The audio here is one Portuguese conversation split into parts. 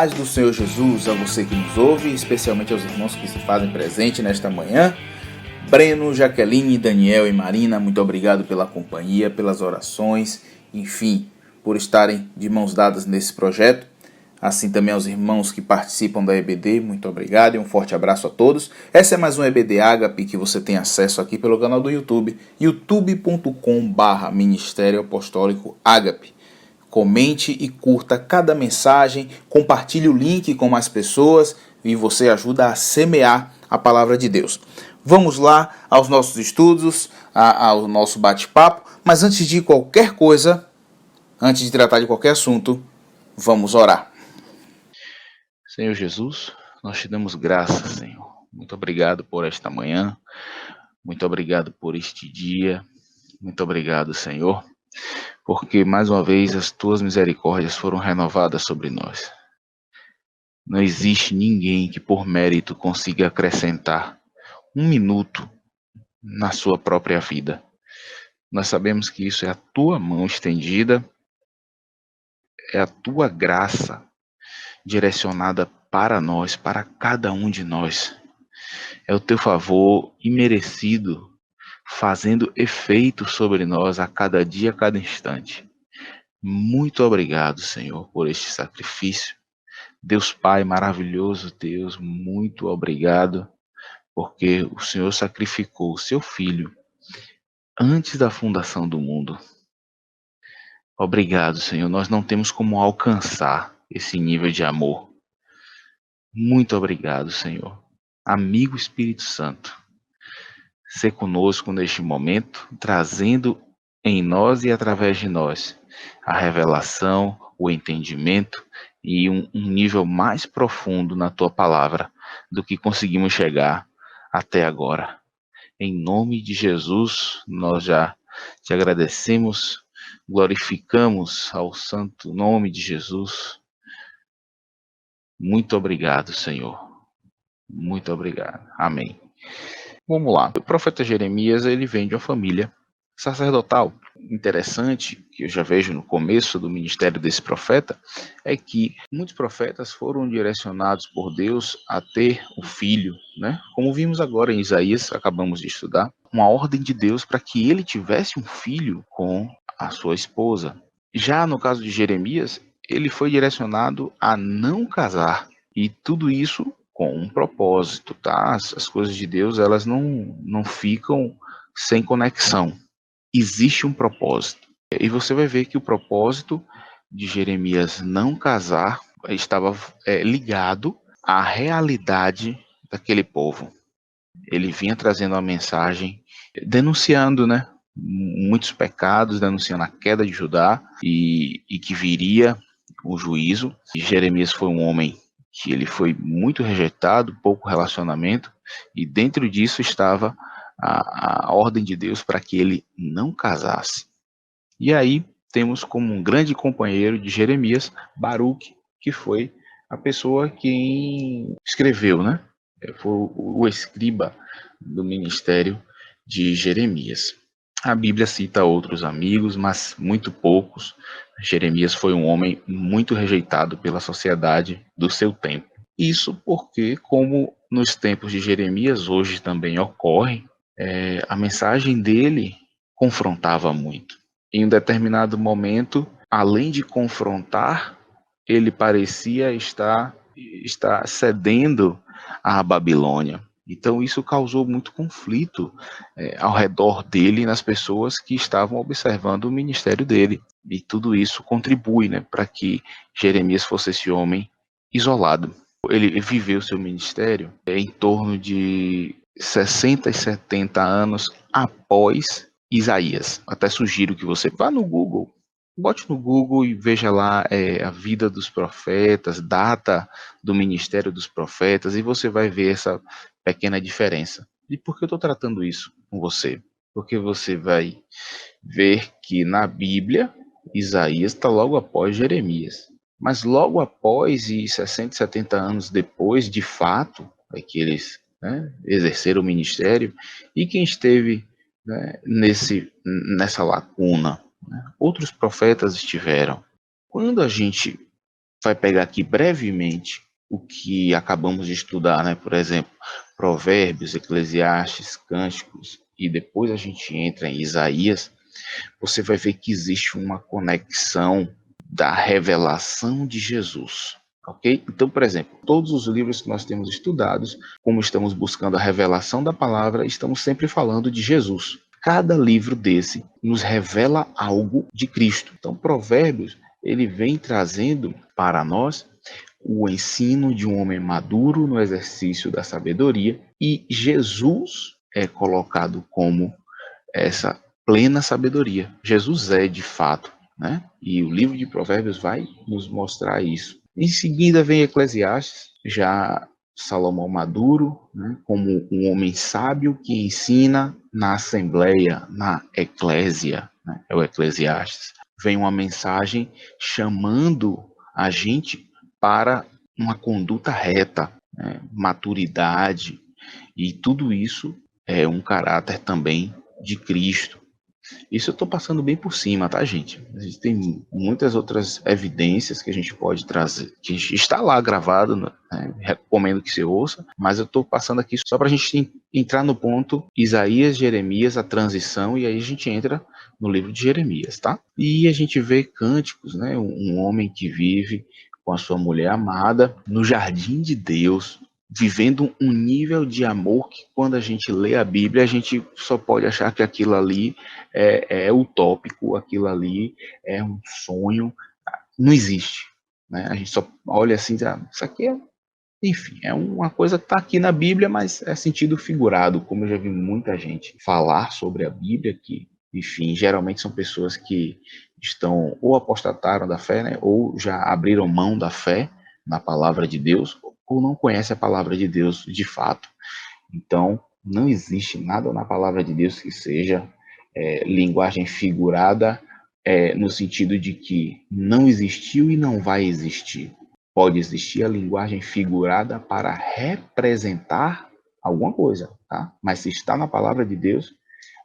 paz do Senhor Jesus a você que nos ouve, especialmente aos irmãos que se fazem presente nesta manhã. Breno, Jaqueline, Daniel e Marina, muito obrigado pela companhia, pelas orações, enfim, por estarem de mãos dadas nesse projeto. Assim também aos irmãos que participam da EBD, muito obrigado e um forte abraço a todos. Essa é mais um EBD Ágape que você tem acesso aqui pelo canal do YouTube, youtube.com/Ministério Apostólico Ágape. Comente e curta cada mensagem, compartilhe o link com mais pessoas e você ajuda a semear a palavra de Deus. Vamos lá aos nossos estudos, ao nosso bate-papo, mas antes de qualquer coisa, antes de tratar de qualquer assunto, vamos orar. Senhor Jesus, nós te damos graças, Senhor. Muito obrigado por esta manhã, muito obrigado por este dia, muito obrigado, Senhor, porque mais uma vez as tuas misericórdias foram renovadas sobre nós. Não existe ninguém que por mérito consiga acrescentar um minuto na sua própria vida. Nós sabemos que isso é a tua mão estendida, é a tua graça direcionada para nós, para cada um de nós. É o teu favor imerecido, fazendo efeito sobre nós a cada dia, a cada instante. Muito obrigado, Senhor, por este sacrifício. Deus Pai maravilhoso, Deus, muito obrigado, porque o Senhor sacrificou o seu Filho antes da fundação do mundo. Obrigado, Senhor, nós não temos como alcançar esse nível de amor. Muito obrigado, Senhor. Amigo Espírito Santo, se conosco neste momento, trazendo em nós e através de nós a revelação, o entendimento e um nível mais profundo na tua palavra do que conseguimos chegar até agora. Em nome de Jesus, nós já te agradecemos, glorificamos ao santo nome de Jesus. Muito obrigado, Senhor. Muito obrigado. Amém. Vamos lá. O profeta Jeremias, ele vem de uma família sacerdotal. Interessante, que eu já vejo no começo do ministério desse profeta, é que muitos profetas foram direcionados por Deus a ter um filho, né? Como vimos agora em Isaías, acabamos de estudar, uma ordem de Deus para que ele tivesse um filho com a sua esposa. Já no caso de Jeremias, ele foi direcionado a não casar, e tudo isso com um propósito, tá? As coisas de Deus, elas não ficam sem conexão. Existe um propósito. E você vai ver que o propósito de Jeremias não casar estava ligado à realidade daquele povo. Ele vinha trazendo uma mensagem denunciando, né, muitos pecados, denunciando a queda de Judá e que viria o juízo. E Jeremias foi um homem que ele foi muito rejeitado, pouco relacionamento, e dentro disso estava a ordem de Deus para que ele não casasse. E aí temos como um grande companheiro de Jeremias, Baruque, que foi a pessoa que escreveu, né? Foi o escriba do ministério de Jeremias. A Bíblia cita outros amigos, mas muito poucos. Jeremias foi um homem muito rejeitado pela sociedade do seu tempo. Isso porque, como nos tempos de Jeremias hoje também ocorre, a mensagem dele confrontava muito. Em um determinado momento, além de confrontar, ele parecia estar cedendo à Babilônia. Então isso causou muito conflito ao redor dele e nas pessoas que estavam observando o ministério dele. E tudo isso contribui, né, para que Jeremias fosse esse homem isolado. Ele viveu seu ministério em torno de 60 e 70 anos após Isaías. Até sugiro que você vá no Google, bote no Google e veja lá a vida dos profetas, data do ministério dos profetas, e você vai ver essa pequena diferença. E por que eu estou tratando isso com você? Porque você vai ver que na Bíblia, Isaías está logo após Jeremias. Mas logo após, e 60, 70 anos depois, de fato, é que eles, né, exerceram o ministério, e quem esteve, né, nessa lacuna, né? Outros profetas estiveram. Quando a gente vai pegar aqui brevemente o que acabamos de estudar, né? Por exemplo, Provérbios, Eclesiastes, Cânticos, e depois a gente entra em Isaías, você vai ver que existe uma conexão da revelação de Jesus. Ok? Então, por exemplo, todos os livros que nós temos estudados, como estamos buscando a revelação da palavra, estamos sempre falando de Jesus. Cada livro desse nos revela algo de Cristo. Então, Provérbios, ele vem trazendo para nós o ensino de um homem maduro no exercício da sabedoria, e Jesus é colocado como essa plena sabedoria. Jesus é de fato, né? E o livro de Provérbios vai nos mostrar isso. Em seguida vem Eclesiastes, já Salomão maduro, né? Como um homem sábio que ensina na assembleia, na eclésia, né? É o Eclesiastes. Vem uma mensagem chamando a gente para uma conduta reta, né? Maturidade, e tudo isso é um caráter também de Cristo. Isso eu estou passando bem por cima, tá, gente? A gente tem muitas outras evidências que a gente pode trazer, que está lá gravado, né? Recomendo que você ouça, mas eu estou passando aqui só para a gente entrar no ponto Isaías, Jeremias, a transição, e aí a gente entra no livro de Jeremias, tá? E a gente vê Cânticos, né? Um homem que vive com a sua mulher amada no jardim de Deus, vivendo um nível de amor que, quando a gente lê a Bíblia, a gente só pode achar que aquilo ali é utópico, aquilo ali é um sonho, não existe, né? A gente só olha assim, isso aqui é, enfim, é uma coisa que está aqui na Bíblia, mas é sentido figurado, como eu já vi muita gente falar sobre a Bíblia, que, enfim, geralmente são pessoas que estão ou apostataram da fé, né, ou já abriram mão da fé na palavra de Deus, ou não conhecem a palavra de Deus de fato. Então, não existe nada na palavra de Deus que seja linguagem figurada, no sentido de que não existiu e não vai existir. Pode existir a linguagem figurada para representar alguma coisa, tá? Mas se está na palavra de Deus,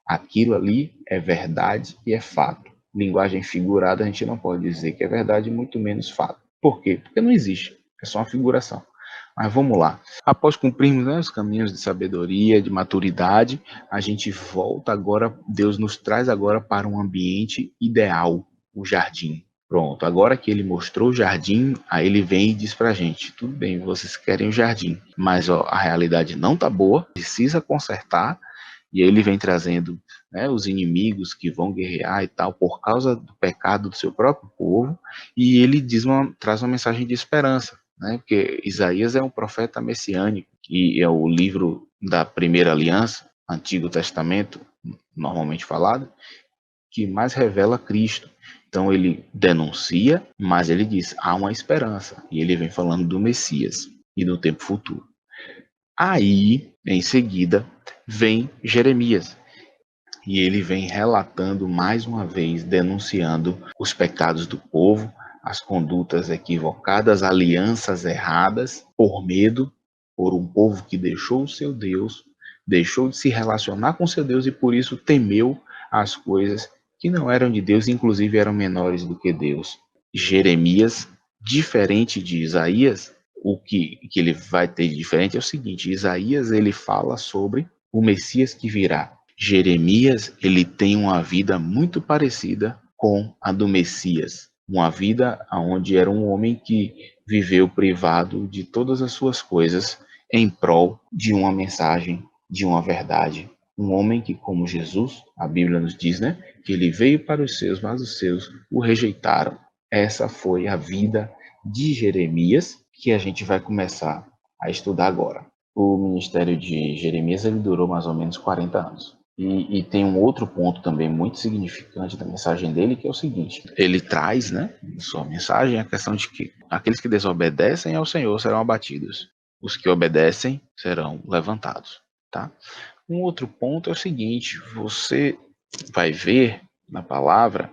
aquilo ali é verdade e é fato. Linguagem figurada a gente não pode dizer que é verdade, muito menos fato. Por quê? Porque não existe, é só uma figuração. Mas vamos lá. Após cumprirmos, né, os caminhos de sabedoria, de maturidade, a gente volta agora, Deus nos traz agora para um ambiente ideal, o jardim. Pronto, agora que ele mostrou o jardim, aí ele vem e diz pra gente, tudo bem, vocês querem o jardim, mas ó, a realidade não tá boa, precisa consertar, e aí ele vem trazendo, né, os inimigos que vão guerrear e tal, por causa do pecado do seu próprio povo, e ele traz uma mensagem de esperança, né, porque Isaías é um profeta messiânico, e é o livro da primeira aliança, Antigo Testamento, normalmente falado, que mais revela Cristo. Então ele denuncia, mas ele diz, há uma esperança, e ele vem falando do Messias e do tempo futuro. Aí, em seguida, vem Jeremias, e ele vem relatando mais uma vez, denunciando os pecados do povo, as condutas equivocadas, alianças erradas, por medo, por um povo que deixou o seu Deus, deixou de se relacionar com seu Deus e por isso temeu as coisas que não eram de Deus, inclusive eram menores do que Deus. Jeremias, diferente de Isaías, o que ele vai ter de diferente é o seguinte: Isaías ele fala sobre o Messias que virá. Jeremias ele tem uma vida muito parecida com a do Messias, uma vida onde era um homem que viveu privado de todas as suas coisas em prol de uma mensagem, de uma verdade. Um homem que, como Jesus, a Bíblia nos diz, né, que ele veio para os seus, mas os seus o rejeitaram. Essa foi a vida de Jeremias, que a gente vai começar a estudar agora. O ministério de Jeremias ele durou mais ou menos 40 anos. E tem um outro ponto também muito significante da mensagem dele, que é o seguinte: ele traz, né, em sua mensagem, a questão de que aqueles que desobedecem ao Senhor serão abatidos, os que obedecem serão levantados, tá? Um outro ponto é o seguinte: você vai ver na palavra,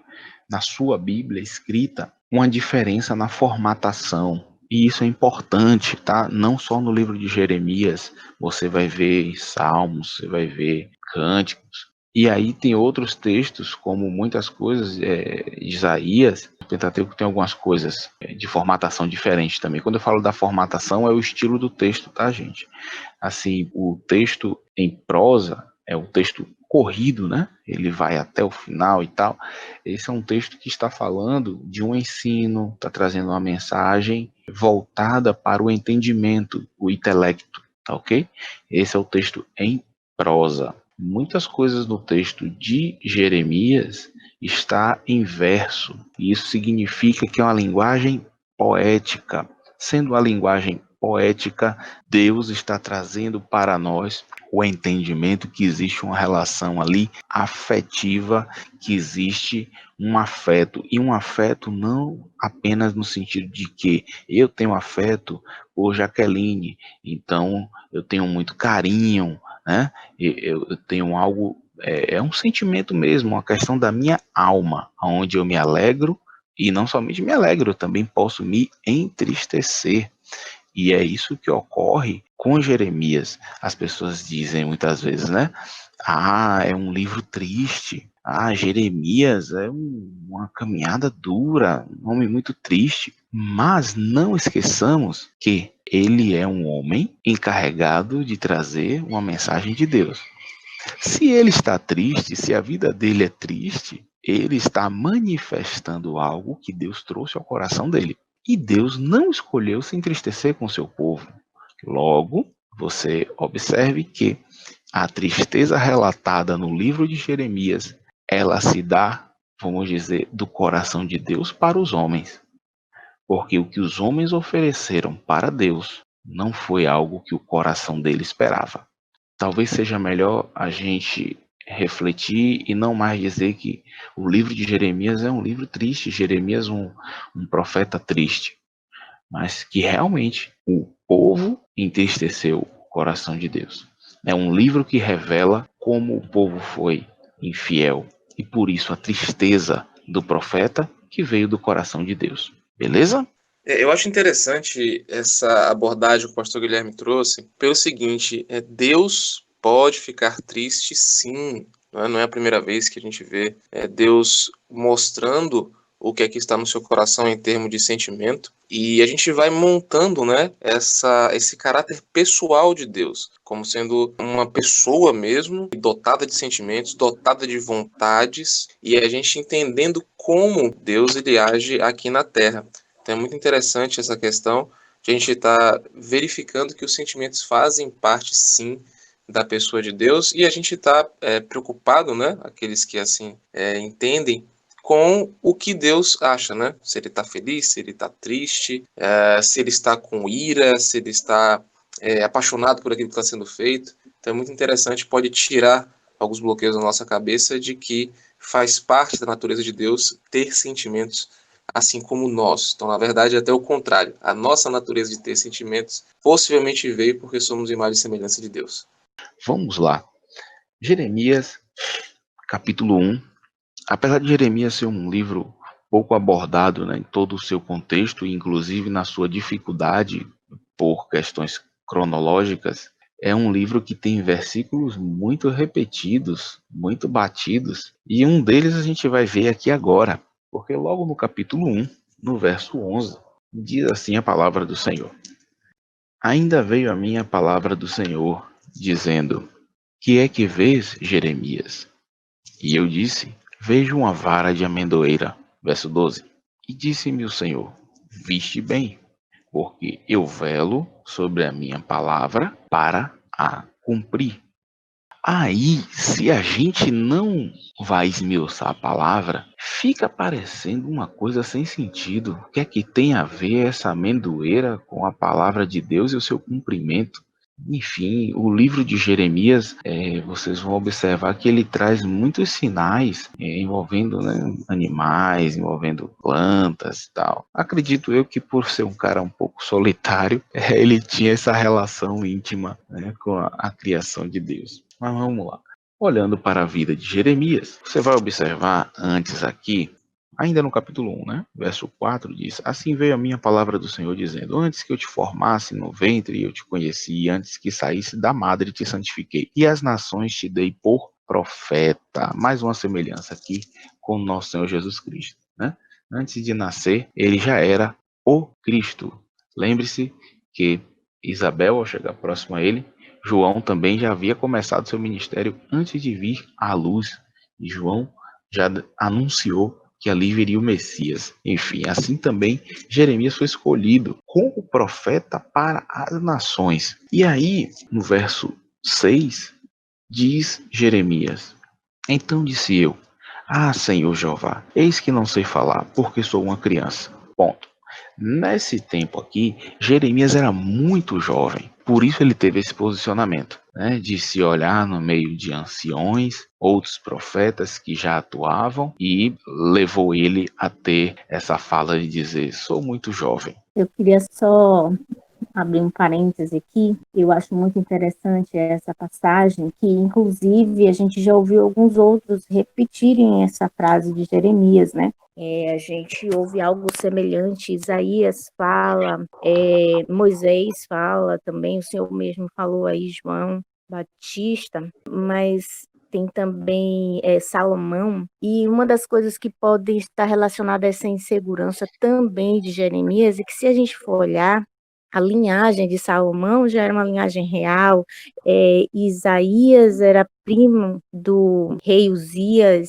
na sua Bíblia escrita, uma diferença na formatação. E isso é importante, tá? Não só no livro de Jeremias, você vai ver Salmos, você vai ver Cânticos. E aí tem outros textos, como muitas coisas, Isaías, o Pentateuco tem algumas coisas de formatação diferente também. Quando eu falo da formatação, é o estilo do texto, tá, gente? Assim, o texto em prosa é o texto corrido, né? Ele vai até o final e tal. Esse é um texto que está falando de um ensino, está trazendo uma mensagem voltada para o entendimento, o intelecto, tá ok? Esse é o texto em prosa. Muitas coisas no texto de Jeremias está em verso. E isso significa que é uma linguagem poética. Sendo a linguagem poética, Deus está trazendo para nós o entendimento que existe uma relação ali afetiva, que existe um afeto, e um afeto não apenas no sentido de que eu tenho afeto por Jaqueline, então eu tenho muito carinho, né? Eu tenho algo, é um sentimento mesmo, uma questão da minha alma, onde eu me alegro, e não somente me alegro, eu também posso me entristecer. E é isso que ocorre com Jeremias. As pessoas dizem muitas vezes, né? Ah, é um livro triste. Ah, Jeremias é uma caminhada dura, um homem muito triste. Mas não esqueçamos que ele é um homem encarregado de trazer uma mensagem de Deus. Se ele está triste, se a vida dele é triste, ele está manifestando algo que Deus trouxe ao coração dele. E Deus não escolheu se entristecer com seu povo. Logo, você observe que a tristeza relatada no livro de Jeremias, ela se dá, vamos dizer, do coração de Deus para os homens. Porque o que os homens ofereceram para Deus não foi algo que o coração dele esperava. Talvez seja melhor a gente refletir e não mais dizer que o livro de Jeremias é um livro triste, Jeremias um profeta triste, mas que realmente o povo entristeceu o coração de Deus. É um livro que revela como o povo foi infiel e por isso a tristeza do profeta que veio do coração de Deus. Beleza? Eu acho interessante essa abordagem que o pastor Guilherme trouxe, pelo seguinte, Deus pode ficar triste sim, não é a primeira vez que a gente vê Deus mostrando o que é que está no seu coração em termos de sentimento, e a gente vai montando, né, esse caráter pessoal de Deus, como sendo uma pessoa mesmo, dotada de sentimentos, dotada de vontades, e a gente entendendo como Deus ele age aqui na Terra. Então é muito interessante essa questão de a gente estar verificando que os sentimentos fazem parte, sim, da pessoa de Deus, e a gente está preocupado, né, aqueles que assim entendem, com o que Deus acha, né? Se ele está feliz, se ele está triste, se ele está com ira, se ele está apaixonado por aquilo que está sendo feito. Então é muito interessante, pode tirar alguns bloqueios da nossa cabeça de que faz parte da natureza de Deus ter sentimentos assim como nós. Então, na verdade, é até o contrário. A nossa natureza de ter sentimentos possivelmente veio porque somos imagem e semelhança de Deus. Vamos lá. Jeremias, capítulo 1. Apesar de Jeremias ser um livro pouco abordado, né, em todo o seu contexto, inclusive na sua dificuldade por questões cronológicas, é um livro que tem versículos muito repetidos, muito batidos, e um deles a gente vai ver aqui agora, porque logo no capítulo 1, no verso 11, diz assim a palavra do Senhor. Ainda veio a mim a palavra do Senhor, dizendo, que é que vês, Jeremias? E eu disse, vejo uma vara de amendoeira. Verso 12. E disse-me o Senhor, viste bem, porque eu velo sobre a minha palavra para a cumprir. Aí, se a gente não vai esmiuçar a palavra, fica parecendo uma coisa sem sentido. O que é que tem a ver essa amendoeira com a palavra de Deus e o seu cumprimento? Enfim, o livro de Jeremias, vocês vão observar que ele traz muitos sinais envolvendo, né, animais, envolvendo plantas e tal. Acredito eu que por ser um cara um pouco solitário, ele tinha essa relação íntima, né, com a criação de Deus. Mas vamos lá. Olhando para a vida de Jeremias, você vai observar antes aqui, ainda no capítulo 1, né? Verso 4 diz, assim veio a minha palavra do Senhor dizendo, antes que eu te formasse no ventre eu te conheci, antes que saísse da madre te santifiquei, e as nações te dei por profeta. Mais uma semelhança aqui com o nosso Senhor Jesus Cristo, né? Antes de nascer, ele já era o Cristo. Lembre-se que Isabel, ao chegar próximo a ele, João também já havia começado seu ministério antes de vir à luz. E João já anunciou que ali viria o Messias. Enfim, assim também Jeremias foi escolhido como profeta para as nações. E aí, no verso 6, diz Jeremias: Então disse eu: Ah, Senhor Jeová, eis que não sei falar, porque sou uma criança. Ponto. Nesse tempo aqui, Jeremias era muito jovem, por isso ele teve esse posicionamento, né, de se olhar no meio de anciões, outros profetas que já atuavam, e levou ele a ter essa fala de dizer: sou muito jovem. Eu queria só abrir um parêntese aqui. Eu acho muito interessante essa passagem, que inclusive a gente já ouviu alguns outros repetirem essa frase de Jeremias, né? A gente ouve algo semelhante, Isaías fala, Moisés fala também, o Senhor mesmo falou aí, João Batista, mas tem também Salomão, e uma das coisas que pode estar relacionada a essa insegurança também de Jeremias, é que se a gente for olhar, a linhagem de Salomão já era uma linhagem real, Isaías era primo do rei Uzias,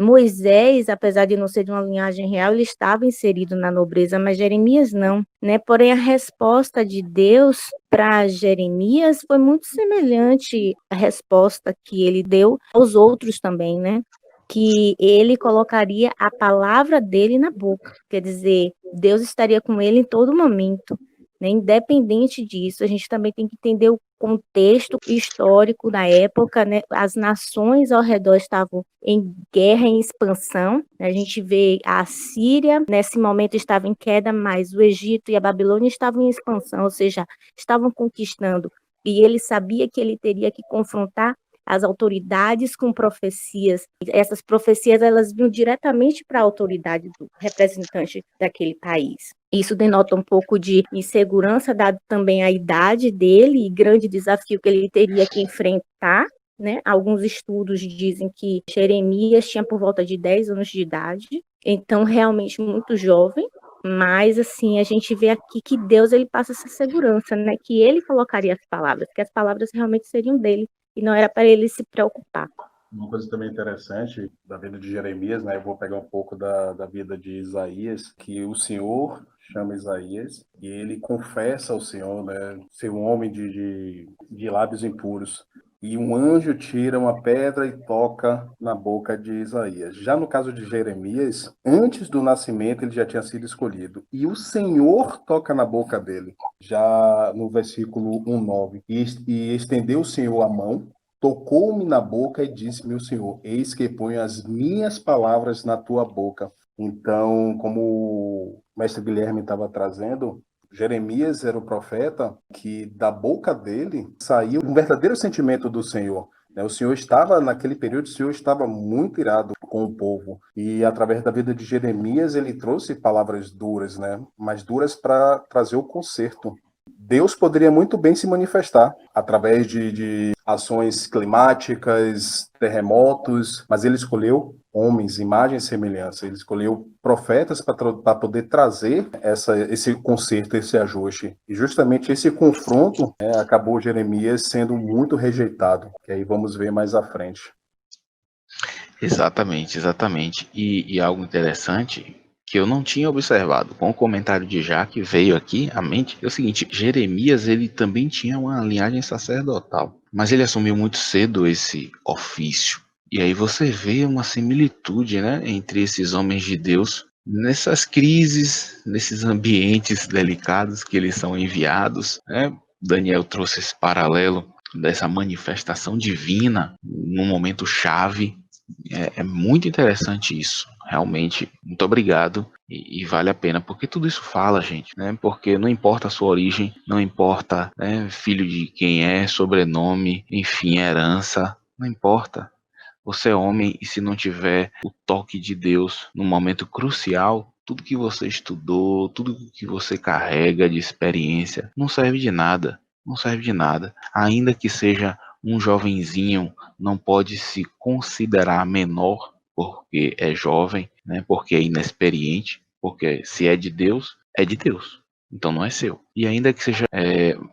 Moisés, apesar de não ser de uma linhagem real, ele estava inserido na nobreza, mas Jeremias não, né? Porém, a resposta de Deus para Jeremias foi muito semelhante à resposta que ele deu aos outros também, né? Que ele colocaria a palavra dele na boca, quer dizer, Deus estaria com ele em todo momento. Né? Independente disso, a gente também tem que entender o contexto histórico da época, né? As nações ao redor estavam em guerra, em expansão. A gente vê a Síria, nesse momento, estava em queda, mas o Egito e a Babilônia estavam em expansão, ou seja, estavam conquistando. E ele sabia que ele teria que confrontar as autoridades com profecias. Essas profecias, elas vinham diretamente para a autoridade do representante daquele país. Isso denota um pouco de insegurança, dado também a idade dele e grande desafio que ele teria que enfrentar, né? Alguns estudos dizem que Jeremias tinha por volta de 10 anos de idade, então realmente muito jovem, mas assim, a gente vê aqui que Deus ele passa essa segurança, né? Que ele colocaria as palavras, que as palavras realmente seriam dele, e não era para ele se preocupar. Uma coisa também interessante da vida de Jeremias, né? Eu vou pegar um pouco da vida de Isaías, que o Senhor chama Isaías e ele confessa ao Senhor, né? Ser um homem de lábios impuros. E um anjo tira uma pedra e toca na boca de Isaías. Já no caso de Jeremias, antes do nascimento ele já tinha sido escolhido. E o Senhor toca na boca dele. Já no versículo 1:9. E estendeu o Senhor a mão, tocou-me na boca e disse: meu Senhor, eis que ponho as minhas palavras na tua boca. Então, como o mestre Guilherme estava trazendo, Jeremias era o profeta que da boca dele saiu um verdadeiro sentimento do Senhor. O Senhor estava, naquele período, o Senhor estava muito irado com o povo. E através da vida de Jeremias, ele trouxe palavras duras, né? Mas duras para trazer o conserto. Deus poderia muito bem se manifestar através de ações climáticas, terremotos, mas ele escolheu homens, imagem e semelhança. Ele escolheu profetas para poder trazer esse conserto, esse ajuste. E justamente esse confronto, acabou Jeremias sendo muito rejeitado, que aí vamos ver mais à frente. Exatamente, exatamente. E algo interessante que eu não tinha observado com o comentário de Jaque veio aqui à mente é o seguinte: Jeremias ele também tinha uma linhagem sacerdotal, mas ele assumiu muito cedo esse ofício. E aí você vê uma similitude, né, entre esses homens de Deus nessas crises, nesses ambientes delicados que eles são enviados, né? Daniel trouxe esse paralelo dessa manifestação divina num momento chave. É muito interessante isso, realmente. Muito obrigado e vale a pena, porque tudo isso fala, gente, né? Porque não importa a sua origem, não importa, né, filho de quem é, sobrenome, enfim, herança, não importa. Você é homem e se não tiver o toque de Deus no momento crucial, tudo que você estudou, tudo que você carrega de experiência, não serve de nada. Não serve de nada, ainda que seja Um jovenzinho não pode se considerar menor porque é jovem, né? Porque é inexperiente, porque se é de Deus, é de Deus. Então não é seu. E ainda que seja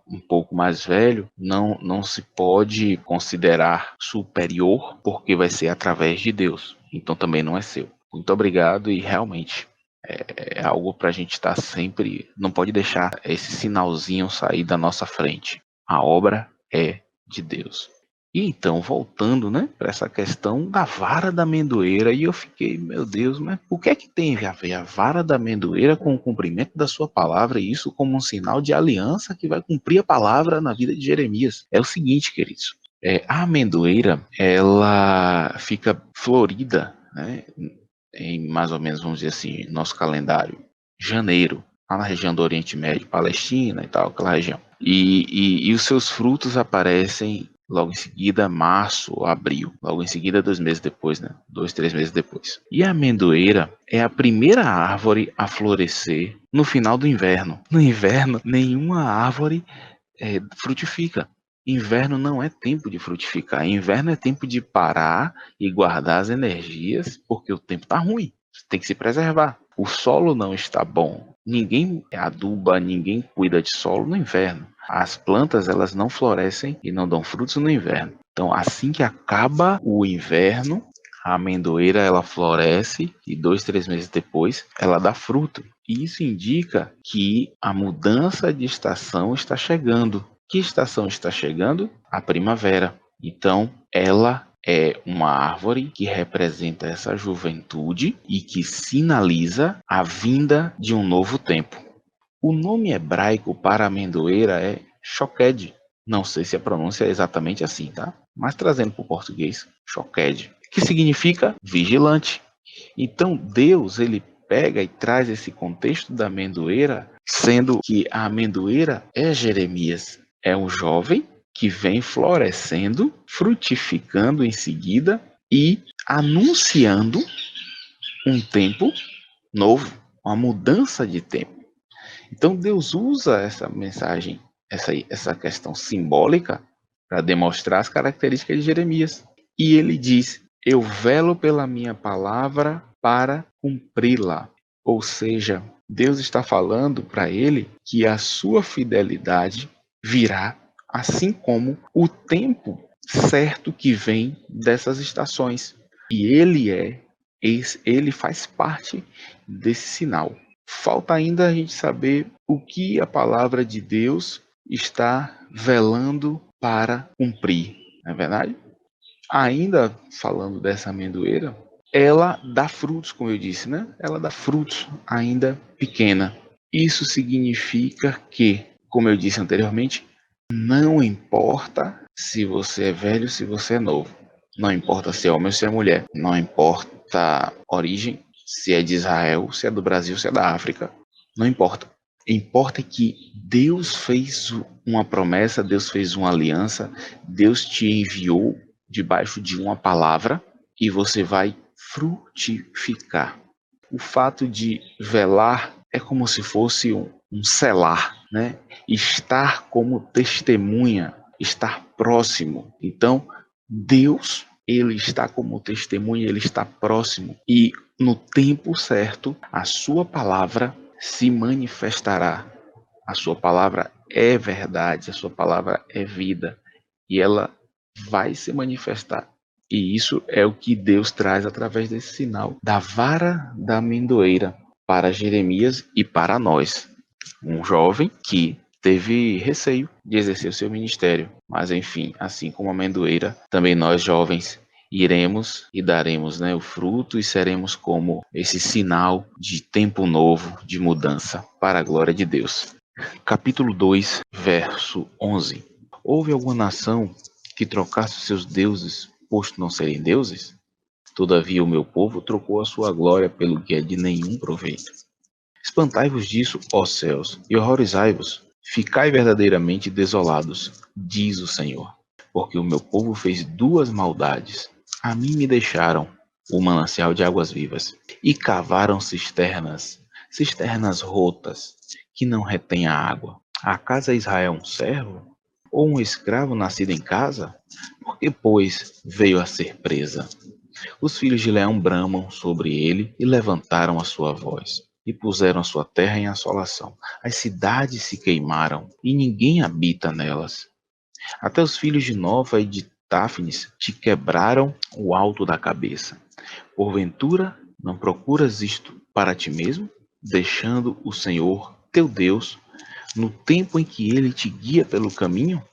um pouco mais velho, não se pode considerar superior porque vai ser através de Deus. Então também não é seu. Muito obrigado e realmente é algo para a gente estar sempre. Não pode deixar esse sinalzinho sair da nossa frente. A obra é de Deus. E então, voltando, né, para essa questão da vara da amendoeira, e eu fiquei, meu Deus, mas o que é que tem a ver a vara da amendoeira com o cumprimento da sua palavra, e isso como um sinal de aliança que vai cumprir a palavra na vida de Jeremias? É o seguinte, queridos, a amendoeira, ela fica florida, né, em mais ou menos, vamos dizer assim, nosso calendário, janeiro, lá na região do Oriente Médio, Palestina e tal, aquela região. E os seus frutos aparecem logo em seguida, março, abril. Logo em seguida, 2 meses depois, né? 2, 3 meses depois. E a amendoeira é a primeira árvore a florescer no final do inverno. No inverno, nenhuma árvore frutifica. Inverno não é tempo de frutificar. Inverno é tempo de parar e guardar as energias, porque o tempo está ruim. Tem que se preservar. O solo não está bom. Ninguém aduba, ninguém cuida de solo no inverno. As plantas, elas não florescem e não dão frutos no inverno. Então, assim que acaba o inverno, a amendoeira ela floresce e 2, 3 meses depois ela dá fruto. E isso indica que a mudança de estação está chegando. Que estação está chegando? A primavera. Então, ela é uma árvore que representa essa juventude e que sinaliza a vinda de um novo tempo. O nome hebraico para amendoeira é choked. Não sei se a pronúncia é exatamente assim, tá? Mas trazendo para o português, choked, que significa vigilante. Então Deus, ele pega e traz esse contexto da amendoeira, sendo que a amendoeira é Jeremias, é um jovem que vem florescendo, frutificando em seguida e anunciando um tempo novo, uma mudança de tempo. Então Deus usa essa mensagem, essa questão simbólica para demonstrar as características de Jeremias. E ele diz: eu velo pela minha palavra para cumpri-la. Ou seja, Deus está falando para ele que a sua fidelidade virá, assim como o tempo certo que vem dessas estações. E ele faz parte desse sinal. Falta ainda a gente saber o que a palavra de Deus está velando para cumprir, não é verdade? Ainda falando dessa amendoeira, ela dá frutos, como eu disse, né? Ela dá frutos ainda pequena. Isso significa que, como eu disse anteriormente, não importa se você é velho, se você é novo. Não importa se é homem ou se é mulher. Não importa a origem, se é de Israel, se é do Brasil, se é da África. Não importa. Importa que Deus fez uma promessa, Deus fez uma aliança, Deus te enviou debaixo de uma palavra e você vai frutificar. O fato de velar é como se fosse um selar, né? Estar como testemunha, estar próximo. Então, Deus, ele está como testemunha, ele está próximo e no tempo certo, a sua palavra se manifestará. A sua palavra é verdade, a sua palavra é vida e ela vai se manifestar. E isso é o que Deus traz através desse sinal da vara da amendoeira para Jeremias e para nós. Um jovem que teve receio de exercer o seu ministério. Mas enfim, assim como a amendoeira, também nós jovens iremos e daremos, né, o fruto e seremos como esse sinal de tempo novo, de mudança, para a glória de Deus. Capítulo 2, verso 11. Houve alguma nação que trocasse os seus deuses, posto não serem deuses? Todavia o meu povo trocou a sua glória pelo que é de nenhum proveito. Espantai-vos disso, ó céus, e horrorizai-vos. Ficai verdadeiramente desolados, diz o Senhor. Porque o meu povo fez 2 maldades. A mim me deixaram o manancial de águas vivas, e cavaram cisternas rotas, que não retêm a água. Acaso é Israel um servo? ou um escravo nascido em casa? Por que, pois, veio a ser presa? Os filhos de Leão bramam sobre ele e levantaram a sua voz, e puseram a sua terra em assolação. As cidades se queimaram, e ninguém habita nelas. Até os filhos de Nova e de Táfnis te quebraram o alto da cabeça. Porventura, não procuras isto para ti mesmo, deixando o Senhor, teu Deus, no tempo em que ele te guia pelo caminho?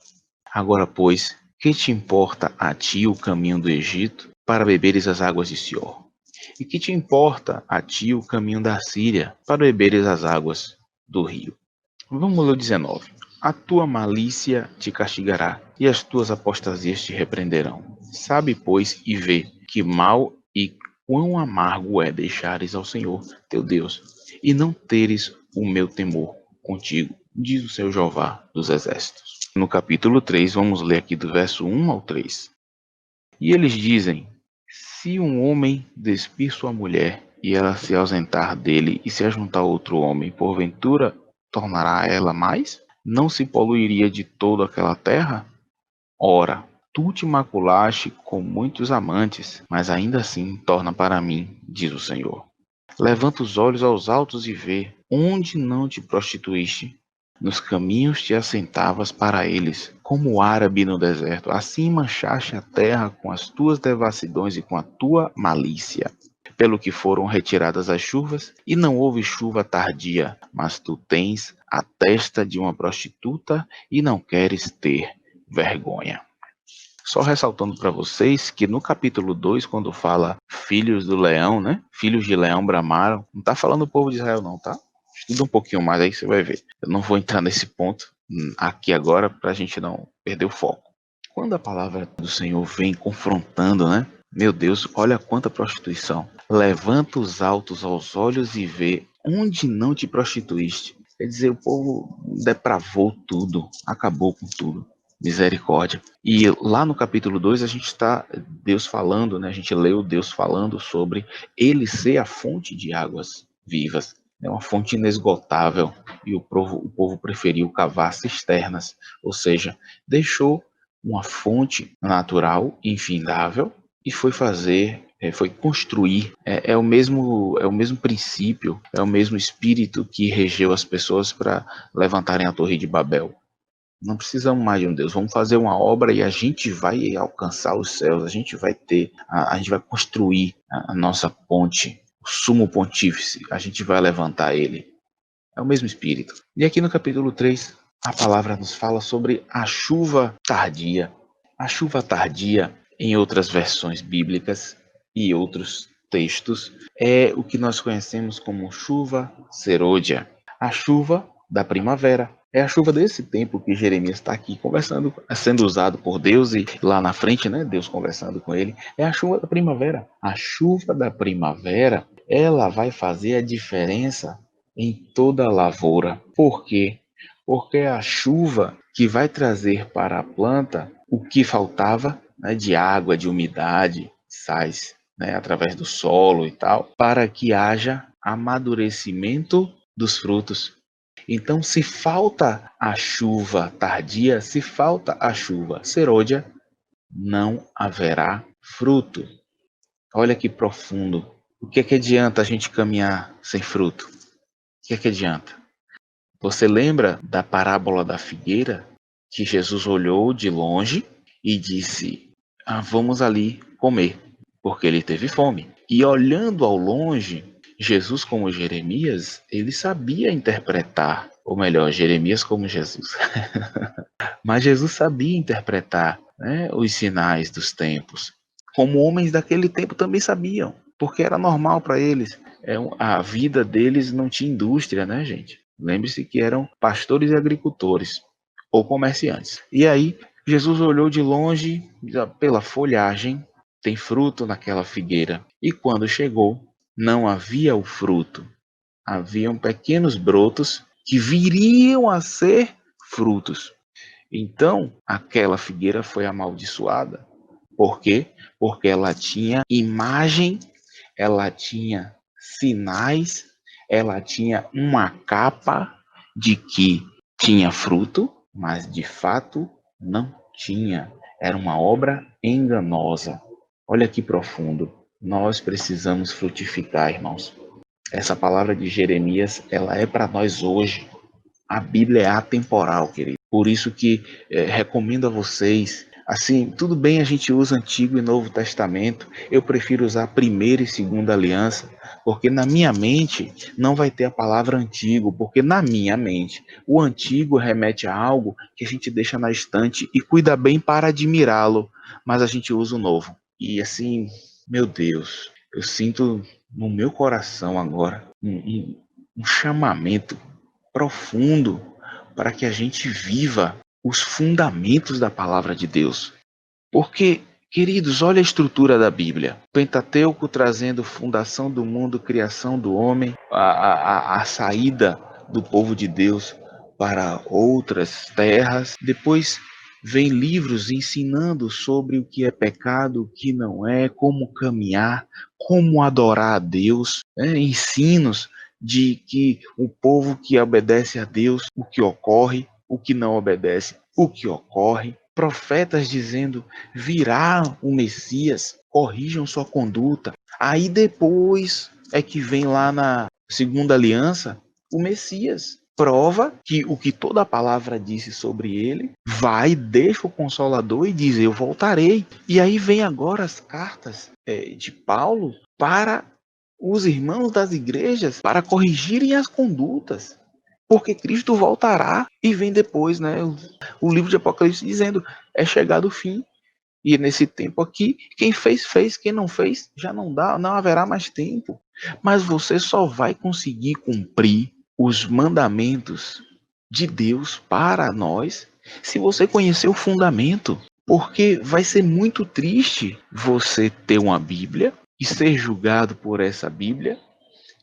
Agora, pois, que te importa a ti o caminho do Egito, para beberes as águas de Sior? E que te importa a ti o caminho da Síria, para beberes as águas do rio? Vamos ler o 19. A tua malícia te castigará, e as tuas apostasias te repreenderão. Sabe, pois, e vê que mal e quão amargo é deixares ao Senhor, teu Deus, e não teres o meu temor contigo, diz o Senhor Jeová dos exércitos. No capítulo 3, vamos ler aqui do verso 1 ao 3. E eles dizem: se um homem despir sua mulher, e ela se ausentar dele e se ajuntar a outro homem, porventura tornará ela mais? Não se poluiria de todo aquela terra? Ora, tu te maculaste com muitos amantes, mas ainda assim torna para mim, diz o Senhor. Levanta os olhos aos altos e vê, onde não te prostituíste? Nos caminhos te assentavas para eles, como o árabe no deserto. Assim manchaste a terra com as tuas devassidões e com a tua malícia. Pelo que foram retiradas as chuvas, e não houve chuva tardia, mas tu tens a testa de uma prostituta e não queres ter vergonha. Só ressaltando para vocês que no capítulo 2, quando fala filhos do leão, né? Filhos de leão bramaram, não está falando do povo de Israel não, tá? Estuda um pouquinho mais aí que você vai ver. Eu não vou entrar nesse ponto aqui agora para a gente não perder o foco. Quando a palavra do Senhor vem confrontando, né? Meu Deus, olha quanta prostituição. Levanta os altos aos olhos e vê onde não te prostituíste. Quer dizer, o povo depravou tudo, acabou com tudo. Misericórdia. E lá no capítulo 2 a gente está Deus falando, né? A gente leu Deus falando sobre ele ser a fonte de águas vivas. É uma fonte inesgotável e o povo preferiu cavar cisternas, ou seja, deixou uma fonte natural, infindável, e foi foi construir. É o mesmo princípio, é o mesmo espírito que regeu as pessoas para levantarem a Torre de Babel. Não precisamos mais de um Deus, vamos fazer uma obra e a gente vai alcançar os céus, a gente vai a gente vai construir a nossa ponte, o sumo pontífice, a gente vai levantar ele. É o mesmo espírito. E aqui no capítulo 3, a palavra nos fala sobre a chuva tardia. A chuva tardia, em outras versões bíblicas e outros textos, é o que nós conhecemos como chuva serôdia. A chuva da primavera. É a chuva desse tempo que Jeremias está aqui conversando, sendo usado por Deus e lá na frente, né, Deus conversando com ele. É a chuva da primavera. A chuva da primavera, ela vai fazer a diferença em toda a lavoura. Por quê? Porque é a chuva que vai trazer para a planta o que faltava, né, de água, de umidade, sais, né, através do solo e tal, para que haja amadurecimento dos frutos. Então, se falta a chuva tardia, se falta a chuva serôdia, não haverá fruto. Olha que profundo. O que é que adianta a gente caminhar sem fruto? O que é que adianta? Você lembra da parábola da figueira? Que Jesus olhou de longe e disse: vamos ali comer, porque ele teve fome. E olhando ao longe, Jesus, como Jeremias, ele sabia interpretar, ou melhor, Jeremias como Jesus. Mas Jesus sabia interpretar, né, os sinais dos tempos, como homens daquele tempo também sabiam, porque era normal para eles. A vida deles não tinha indústria, né, gente? Lembre-se que eram pastores e agricultores, ou comerciantes. E aí, Jesus olhou de longe, pela folhagem, tem fruto naquela figueira. E quando chegou, não havia o fruto. Haviam pequenos brotos que viriam a ser frutos. Então, aquela figueira foi amaldiçoada. Por quê? Porque ela tinha imagem, ela tinha sinais, ela tinha uma capa de que tinha fruto, mas de fato Não tinha. Era uma obra enganosa. Olha que profundo. Nós precisamos frutificar, irmãos. Essa palavra de Jeremias, ela é para nós hoje. A Bíblia é atemporal, querido. Por isso que recomendo a vocês, assim, tudo bem a gente usa Antigo e Novo Testamento, eu prefiro usar Primeira e Segunda Aliança, porque na minha mente não vai ter a palavra antigo, porque na minha mente o antigo remete a algo que a gente deixa na estante e cuida bem para admirá-lo, mas a gente usa o novo. E assim, meu Deus, eu sinto no meu coração agora um chamamento profundo para que a gente viva os fundamentos da palavra de Deus. Porque, queridos, olha a estrutura da Bíblia. Pentateuco trazendo fundação do mundo, criação do homem, a saída do povo de Deus para outras terras. Depois vem livros ensinando sobre o que é pecado, o que não é, como caminhar, como adorar a Deus, ensinos de que o povo que obedece a Deus, o que ocorre, o que não obedece, o que ocorre. Profetas dizendo, virá o Messias, corrijam sua conduta. Aí depois é que vem lá na Segunda Aliança o Messias. Prova que o que toda a palavra disse sobre ele, vai, deixa o Consolador e diz, eu voltarei. E aí vem agora as cartas de Paulo para os irmãos das igrejas, para corrigirem as condutas. Porque Cristo voltará e vem depois, né? O livro de Apocalipse dizendo, é chegado o fim. E nesse tempo aqui, quem fez, fez. Quem não fez, já não dá, não haverá mais tempo. Mas você só vai conseguir cumprir os mandamentos de Deus para nós se você conhecer o fundamento. Porque vai ser muito triste você ter uma Bíblia e ser julgado por essa Bíblia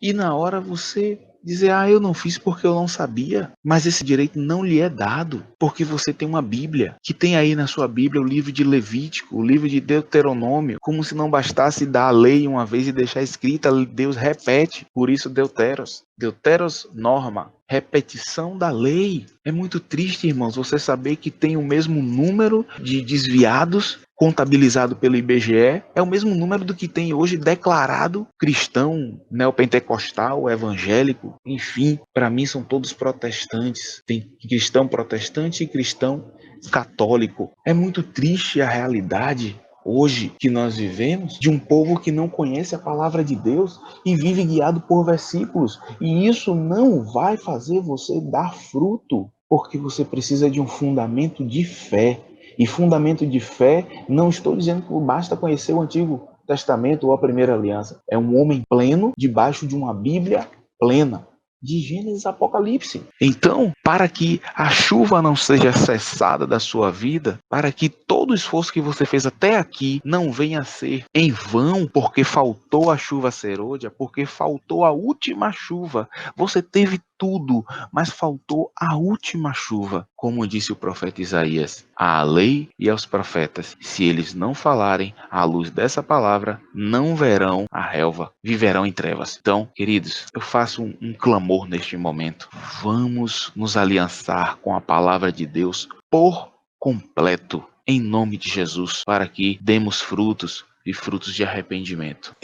e na hora você dizer, eu não fiz porque eu não sabia. Mas esse direito não lhe é dado, porque você tem uma Bíblia, que tem aí na sua Bíblia o livro de Levítico, o livro de Deuteronômio, como se não bastasse dar a lei uma vez e deixar escrita, Deus repete, por isso Deuteros. Deuteros norma, repetição da lei. É muito triste, irmãos, você saber que tem o mesmo número de desviados contabilizado pelo IBGE, é o mesmo número do que tem hoje declarado cristão, neopentecostal, evangélico, enfim, para mim são todos protestantes. Tem cristão protestante e cristão católico. É muito triste a realidade hoje que nós vivemos de um povo que não conhece a palavra de Deus e vive guiado por versículos. E isso não vai fazer você dar fruto, porque você precisa de um fundamento de fé. E fundamento de fé, não estou dizendo que basta conhecer o Antigo Testamento ou a Primeira Aliança. É um homem pleno debaixo de uma Bíblia plena. De Gênesis a Apocalipse. Então, para que a chuva não seja cessada da sua vida, para que todo o esforço que você fez até aqui não venha a ser em vão, porque faltou a chuva serôdia, porque faltou a última chuva. Você teve tudo, mas faltou a última chuva. Como disse o profeta Isaías, à lei e aos profetas, se eles não falarem à luz dessa palavra, não verão a relva, viverão em trevas. Então, queridos, eu faço um clamor neste momento. Vamos nos aliançar com a palavra de Deus por completo, em nome de Jesus, para que demos frutos e frutos de arrependimento.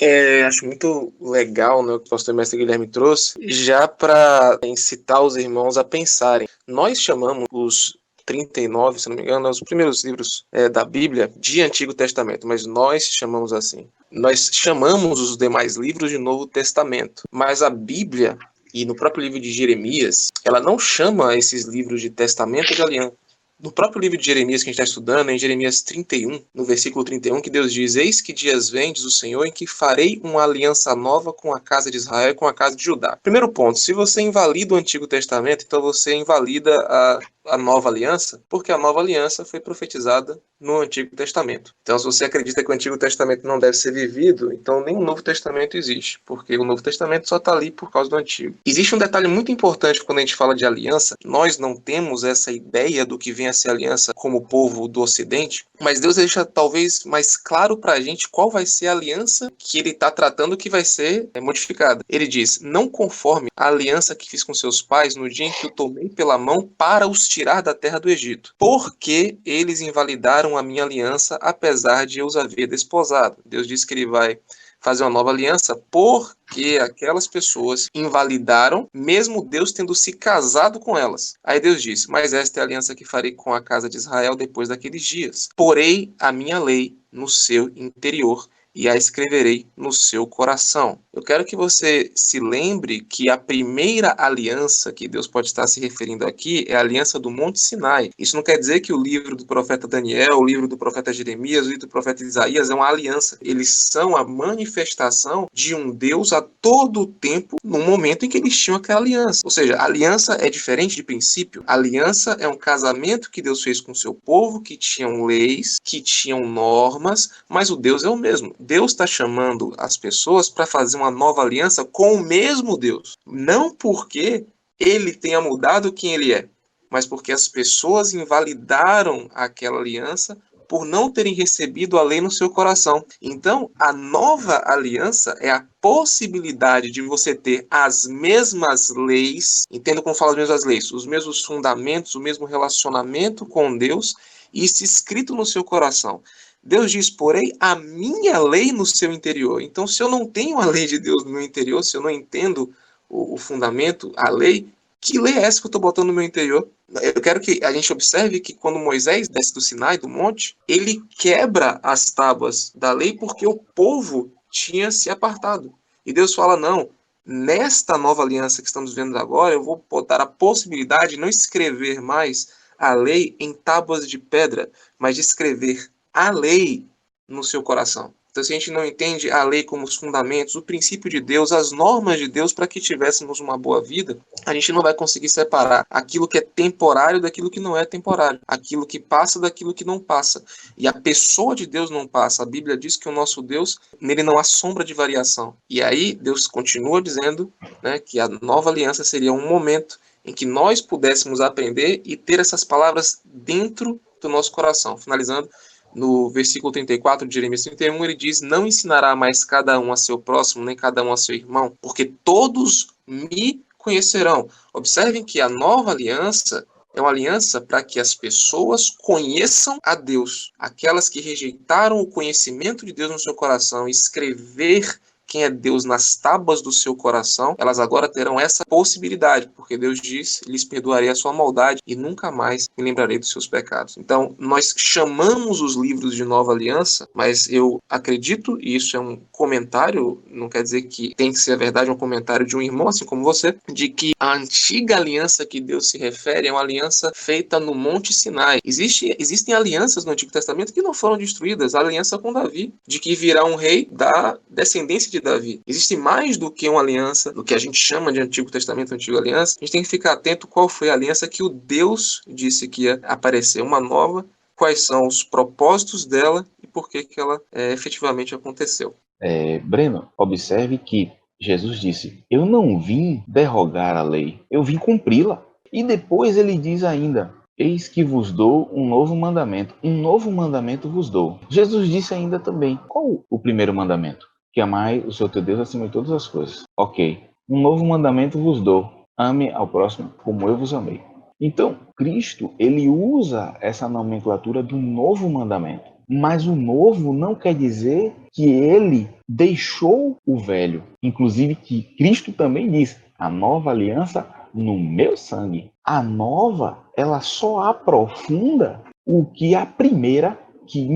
Acho muito legal, né, o que o pastor mestre Guilherme trouxe, já para incitar os irmãos a pensarem. Nós chamamos os 39, se não me engano, os primeiros livros da Bíblia de Antigo Testamento, mas nós chamamos assim. Nós chamamos os demais livros de Novo Testamento, mas a Bíblia, e no próprio livro de Jeremias, ela não chama esses livros de Testamento de Aliança. No próprio livro de Jeremias que a gente está estudando, em Jeremias 31, no versículo 31, que Deus diz, eis que dias vem, diz o Senhor, em que farei uma aliança nova com a casa de Israel e com a casa de Judá. Primeiro ponto, se você invalida o Antigo Testamento, então você invalida a nova aliança, porque a nova aliança foi profetizada no Antigo Testamento. Então, se você acredita que o Antigo Testamento não deve ser vivido, então nem o Novo Testamento existe, porque o Novo Testamento só está ali por causa do Antigo. Existe um detalhe muito importante quando a gente fala de aliança, nós não temos essa ideia do que vem a ser aliança como povo do Ocidente, mas Deus deixa talvez mais claro para a gente qual vai ser a aliança que ele está tratando que vai ser modificada. Ele diz, não conforme a aliança que fiz com seus pais no dia em que o tomei pela mão para os tirar da terra do Egito, porque eles invalidaram a minha aliança, apesar de eu os haver desposado. Deus diz que ele vai fazer uma nova aliança porque aquelas pessoas invalidaram, mesmo Deus tendo se casado com elas. Aí Deus diz, mas esta é a aliança que farei com a casa de Israel depois daqueles dias. Porei a minha lei no seu interior e a escreverei no seu coração. Eu quero que você se lembre que a primeira aliança que Deus pode estar se referindo aqui é a aliança do Monte Sinai. Isso não quer dizer que o livro do profeta Daniel, o livro do profeta Jeremias, o livro do profeta Isaías é uma aliança. Eles são a manifestação de um Deus a todo tempo no momento em que eles tinham aquela aliança. Ou seja, a aliança é diferente de princípio. A aliança é um casamento que Deus fez com o seu povo, que tinham leis, que tinham normas, mas o Deus é o mesmo. Deus está chamando as pessoas para fazer uma nova aliança com o mesmo Deus. Não porque ele tenha mudado quem ele é, mas porque as pessoas invalidaram aquela aliança por não terem recebido a lei no seu coração. Então, a nova aliança é a possibilidade de você ter as mesmas leis, entenda como fala as mesmas leis, os mesmos fundamentos, o mesmo relacionamento com Deus, e isso escrito no seu coração. Deus diz, porém, a minha lei no seu interior. Então, se eu não tenho a lei de Deus no meu interior, se eu não entendo o fundamento, a lei, que lei é essa que eu estou botando no meu interior? Eu quero que a gente observe que quando Moisés desce do Sinai, do monte, ele quebra as tábuas da lei porque o povo tinha se apartado. E Deus fala, não, nesta nova aliança que estamos vendo agora, eu vou botar a possibilidade de não escrever mais a lei em tábuas de pedra, mas de escrever a lei no seu coração. Então, se a gente não entende a lei como os fundamentos, o princípio de Deus, as normas de Deus para que tivéssemos uma boa vida, a gente não vai conseguir separar aquilo que é temporário daquilo que não é temporário, aquilo que passa daquilo que não passa. E a pessoa de Deus não passa. A Bíblia diz que o nosso Deus, nele não há sombra de variação. E aí, Deus continua dizendo, né, que a nova aliança seria um momento em que nós pudéssemos aprender e ter essas palavras dentro do nosso coração. Finalizando, no versículo 34 de Jeremias 31, ele diz, não ensinará mais cada um a seu próximo, nem cada um a seu irmão, porque todos me conhecerão. Observem que a nova aliança é uma aliança para que as pessoas conheçam a Deus. Aquelas que rejeitaram o conhecimento de Deus no seu coração, escrever quem é Deus nas tábuas do seu coração, elas agora terão essa possibilidade, porque Deus diz, lhes perdoarei a sua maldade e nunca mais me lembrarei dos seus pecados. Então, nós chamamos os livros de nova aliança, mas eu acredito, e isso é um comentário, não quer dizer que tem que ser a verdade, é um comentário de um irmão, assim como você, de que a antiga aliança que Deus se refere é uma aliança feita no Monte Sinai. Existem alianças no Antigo Testamento que não foram destruídas, a aliança com Davi, de que virá um rei da descendência de Davi. Existe mais do que uma aliança, do que a gente chama de Antigo Testamento, Antiga Aliança. A gente tem que ficar atento qual foi a aliança que o Deus disse que ia aparecer, uma nova, quais são os propósitos dela e por que ela efetivamente aconteceu. Breno, observe que Jesus disse, eu não vim derrogar a lei, eu vim cumpri-la. E depois ele diz ainda, eis que vos dou um novo mandamento vos dou. Jesus disse ainda também, qual o primeiro mandamento? Que amai o Senhor teu Deus acima de todas as coisas. Ok, um novo mandamento vos dou, ame ao próximo como eu vos amei. Então, Cristo, ele usa essa nomenclatura do novo mandamento. Mas o novo não quer dizer que ele deixou o velho. Inclusive que Cristo também diz, a nova aliança no meu sangue. A nova, ela só aprofunda o que a primeira, que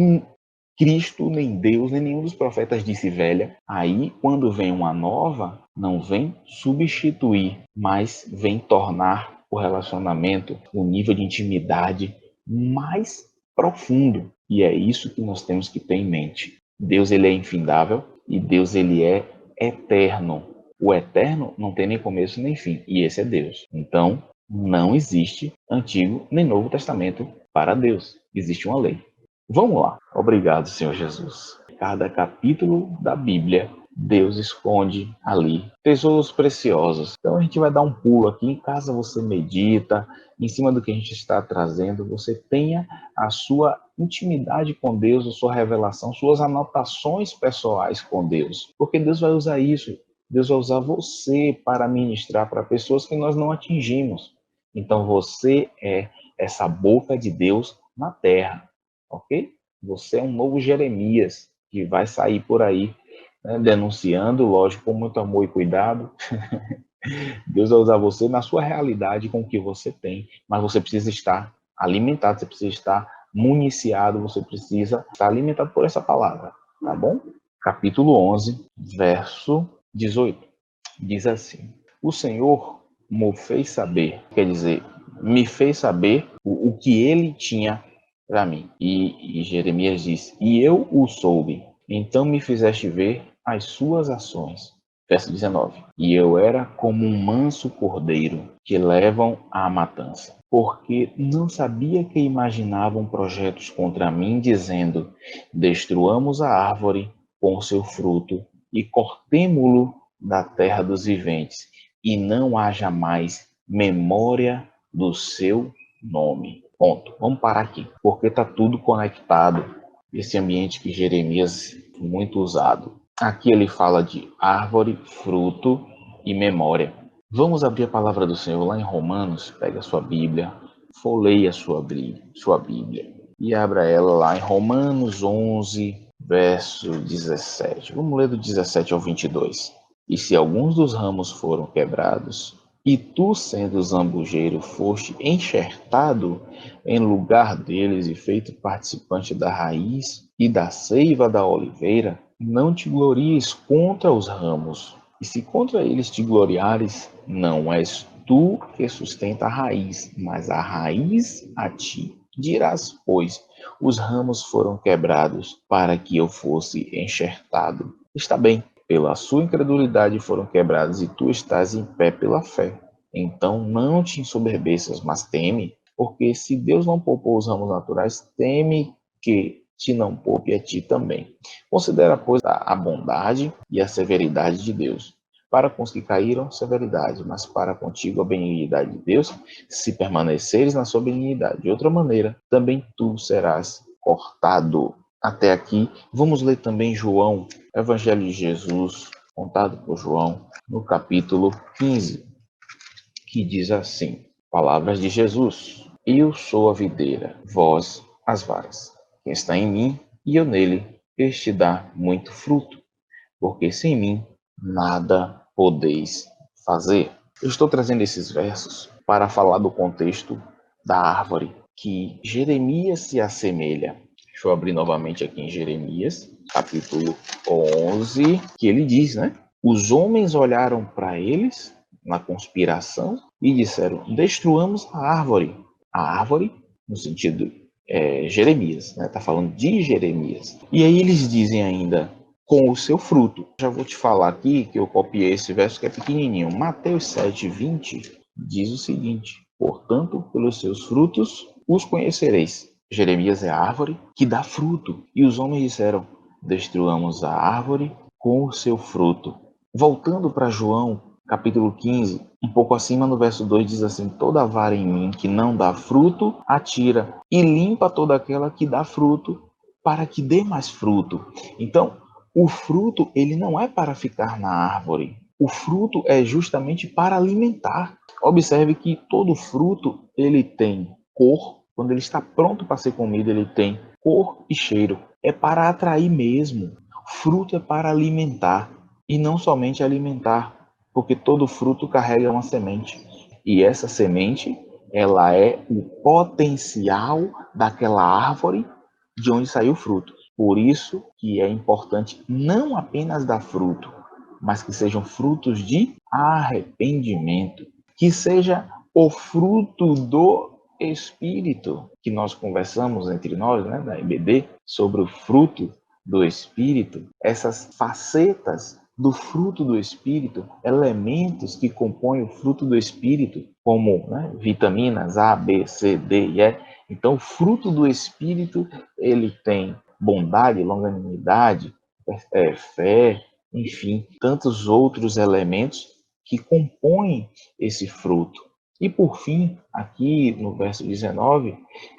Cristo, nem Deus, nem nenhum dos profetas disse velha. Aí, quando vem uma nova, não vem substituir, mas vem tornar o relacionamento, o nível de intimidade mais profundo. E é isso que nós temos que ter em mente. Deus, ele é infindável e Deus, ele é eterno. O eterno não tem nem começo nem fim, e esse é Deus. Então, não existe Antigo nem Novo Testamento para Deus. Existe uma lei. Vamos lá. Obrigado, Senhor Jesus. Cada capítulo da Bíblia, Deus esconde ali tesouros preciosos. Então a gente vai dar um pulo aqui. Em casa você medita, em cima do que a gente está trazendo, você tenha a sua intimidade com Deus, a sua revelação, suas anotações pessoais com Deus. Porque Deus vai usar isso. Deus vai usar você para ministrar para pessoas que nós não atingimos. Então você é essa boca de Deus na terra, ok? Você é um novo Jeremias que vai sair por aí, né, denunciando, lógico, com muito amor e cuidado. Deus vai usar você na sua realidade com o que você tem, mas você precisa estar alimentado, você precisa estar municiado, você precisa estar alimentado por essa palavra, tá bom? Capítulo 11, verso 18, diz assim: o Senhor me fez saber, quer dizer, me fez saber o que ele tinha para mim. E Jeremias diz: e eu o soube, então me fizeste ver as suas ações. Verso 19: e eu era como um manso cordeiro que levam à matança, porque não sabia que imaginavam projetos contra mim, dizendo: destruamos a árvore com o seu fruto e cortemo-lo da terra dos viventes, e não haja mais memória do seu nome. Ponto. Vamos parar aqui, porque está tudo conectado. Esse ambiente que Jeremias muito usado. Aqui ele fala de árvore, fruto e memória. Vamos abrir a palavra do Senhor lá em Romanos. Pega a sua Bíblia, folheia a sua Bíblia e abra ela lá em Romanos 11, verso 17. Vamos ler do 17 ao 22. E se alguns dos ramos foram quebrados, e tu, sendo zambujeiro, foste enxertado em lugar deles e feito participante da raiz e da seiva da oliveira, não te glories contra os ramos. E se contra eles te gloriares, não és tu que sustenta a raiz, mas a raiz a ti. Dirás, pois, os ramos foram quebrados para que eu fosse enxertado. Está bem, pela sua incredulidade foram quebrados e tu estás em pé pela fé. Então não te ensoberbeças, mas teme, porque se Deus não poupou os ramos naturais, teme que te não poupe a ti também. Considera, pois, a bondade e a severidade de Deus. Para com os que caíram, severidade, mas para contigo a benignidade de Deus, se permaneceres na sua benignidade. De outra maneira, também tu serás cortado. Até aqui, vamos ler também João, Evangelho de Jesus, contado por João, no capítulo 15, que diz assim: palavras de Jesus: eu sou a videira, vós as varas. Quem está em mim e eu nele, este dá muito fruto, porque sem mim nada podeis fazer. Eu estou trazendo esses versos para falar do contexto da árvore que Jeremias se assemelha. Deixa eu abrir novamente aqui em Jeremias, capítulo 11, que ele diz, né? Os homens olharam para eles na conspiração e disseram: destruamos a árvore. A árvore, no sentido Jeremias, né? Tá falando de Jeremias. E aí eles dizem ainda: com o seu fruto. Já vou te falar aqui que eu copiei esse verso que é pequenininho. Mateus 7:20 diz o seguinte: portanto, pelos seus frutos os conhecereis. Jeremias é a árvore que dá fruto. E os homens disseram: destruamos a árvore com o seu fruto. Voltando para João, capítulo 15, um pouco acima no verso 2 diz assim: toda vara em mim que não dá fruto, atira e limpa toda aquela que dá fruto, para que dê mais fruto. Então, o fruto, ele não é para ficar na árvore. O fruto é justamente para alimentar. Observe que todo fruto, ele tem cor. Quando ele está pronto para ser comido, ele tem cor e cheiro. É para atrair mesmo. Fruto é para alimentar. E não somente alimentar, porque todo fruto carrega uma semente. E essa semente, ela é o potencial daquela árvore de onde saiu o fruto. Por isso que é importante não apenas dar fruto, mas que sejam frutos de arrependimento, que seja o fruto do Espírito, que nós conversamos entre nós, né, na EBD, sobre o fruto do Espírito, essas facetas do fruto do Espírito, elementos que compõem o fruto do Espírito, como, né, vitaminas A, B, C, D e E. Então, o fruto do Espírito, ele tem bondade, longanimidade, fé, enfim, tantos outros elementos que compõem esse fruto. E por fim, aqui no verso 19,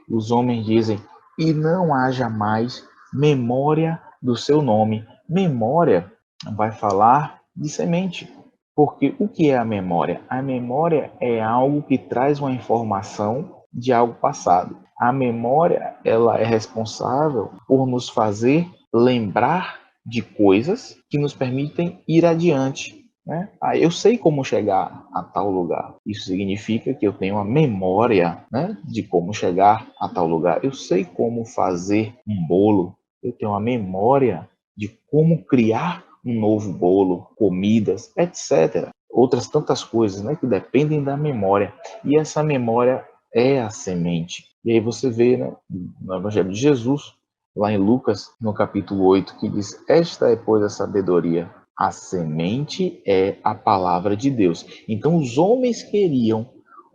os homens dizem: e não haja mais memória do seu nome. Memória vai falar de semente. Porque o que é a memória? A memória é algo que traz uma informação de algo passado. A memória, ela é responsável por nos fazer lembrar de coisas que nos permitem ir adiante, né? Eu sei como chegar a tal lugar. Isso significa que eu tenho a memória, né, de como chegar a tal lugar. Eu sei como fazer um bolo. Eu tenho a memória de como criar um novo bolo, comidas, etc. Outras tantas coisas, né, que dependem da memória. E essa memória é a semente. E aí você vê, né, no Evangelho de Jesus, lá em Lucas, no capítulo 8, que diz: esta é, pois, a sabedoria. A semente é a palavra de Deus. Então os homens queriam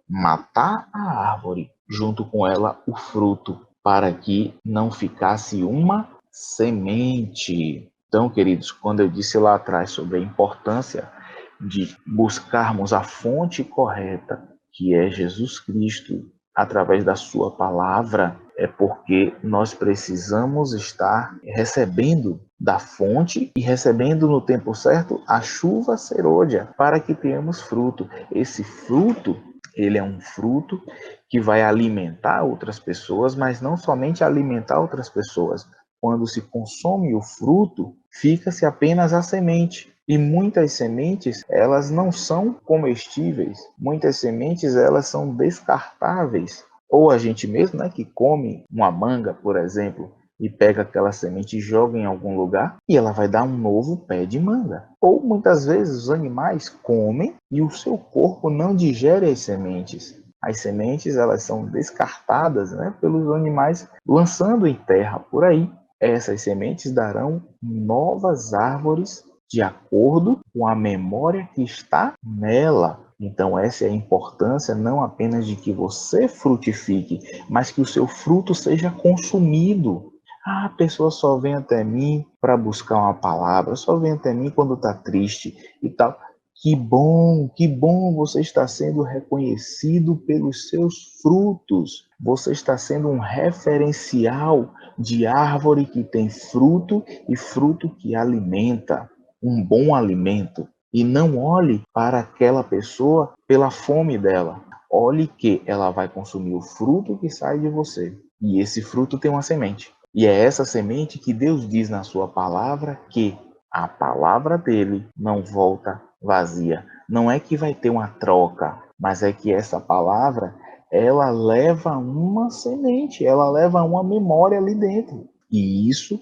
matar a árvore, junto com ela o fruto, para que não ficasse uma semente. Então, queridos, quando eu disse lá atrás sobre a importância de buscarmos a fonte correta, que é Jesus Cristo, através da sua palavra, é porque nós precisamos estar recebendo da fonte e recebendo no tempo certo a chuva serôdia para que tenhamos fruto. Esse fruto, ele é um fruto que vai alimentar outras pessoas, mas não somente alimentar outras pessoas. Quando se consome o fruto, fica-se apenas a semente. E muitas sementes, elas não são comestíveis. Muitas sementes, elas são descartáveis. Ou a gente mesmo, né, que come uma manga, por exemplo, e pega aquela semente e joga em algum lugar, e ela vai dar um novo pé de manga. Ou muitas vezes os animais comem e o seu corpo não digere as sementes. As sementes, elas são descartadas, né, pelos animais, lançando em terra por aí. Essas sementes darão novas árvores de acordo com a memória que está nela. Então, essa é a importância não apenas de que você frutifique, mas que o seu fruto seja consumido. A pessoa só vem até mim para buscar uma palavra, só vem até mim quando está triste e tal. Que bom você está sendo reconhecido pelos seus frutos. Você está sendo um referencial de árvore que tem fruto e fruto que alimenta, um bom alimento. E não olhe para aquela pessoa pela fome dela. Olhe que ela vai consumir o fruto que sai de você. E esse fruto tem uma semente. E é essa semente que Deus diz na sua palavra que a palavra dele não volta vazia. Não é que vai ter uma troca, mas é que essa palavra, ela leva uma semente, ela leva uma memória ali dentro. E isso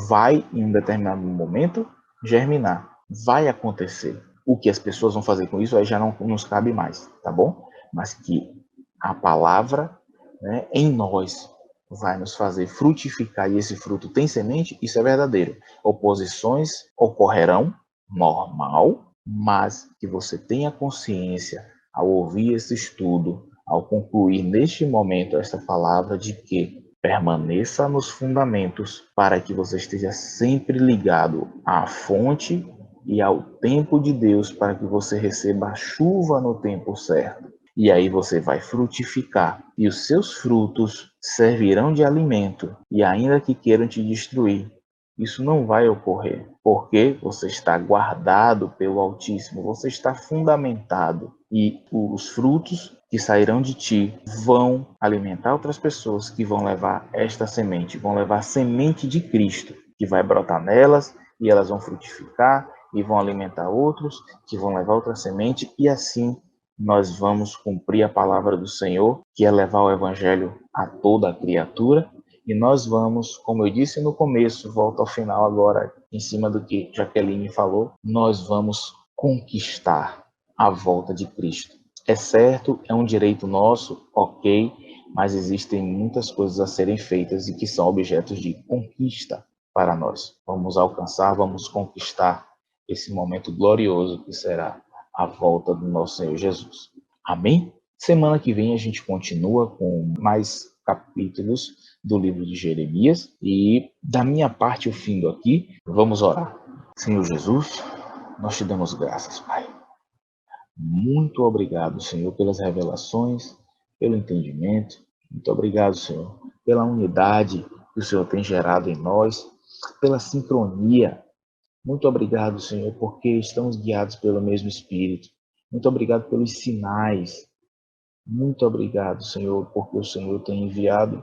vai, em um determinado momento, germinar. Vai acontecer. O que as pessoas vão fazer com isso aí já não nos cabe mais, tá bom? Mas que a palavra, né, em nós vai nos fazer frutificar e esse fruto tem semente, isso é verdadeiro. Oposições ocorrerão, normal, mas que você tenha consciência ao ouvir esse estudo, ao concluir neste momento esta palavra de que permaneça nos fundamentos para que você esteja sempre ligado à fonte e ao tempo de Deus para que você receba a chuva no tempo certo. E aí você vai frutificar, e os seus frutos servirão de alimento, e ainda que queiram te destruir, isso não vai ocorrer, porque você está guardado pelo Altíssimo, você está fundamentado, e os frutos que sairão de ti vão alimentar outras pessoas que vão levar esta semente, vão levar a semente de Cristo, que vai brotar nelas, e elas vão frutificar, e vão alimentar outros, que vão levar outra semente, e assim nós vamos cumprir a palavra do Senhor, que é levar o evangelho a toda a criatura, e nós vamos, como eu disse no começo, volto ao final agora, em cima do que Jaqueline falou, nós vamos conquistar a volta de Cristo. É certo, é um direito nosso, ok, mas existem muitas coisas a serem feitas e que são objetos de conquista para nós. Vamos alcançar, vamos conquistar esse momento glorioso que será a volta do nosso Senhor Jesus. Amém? Semana que vem a gente continua com mais capítulos do livro de Jeremias e da minha parte eu findo aqui. Vamos orar. Senhor Jesus, nós te damos graças, Pai. Muito obrigado, Senhor, pelas revelações, pelo entendimento. Muito obrigado, Senhor, pela unidade que o Senhor tem gerado em nós, pela sincronia. Muito obrigado, Senhor, porque estamos guiados pelo mesmo Espírito. Muito obrigado pelos sinais Muito obrigado, Senhor, porque o Senhor tem enviado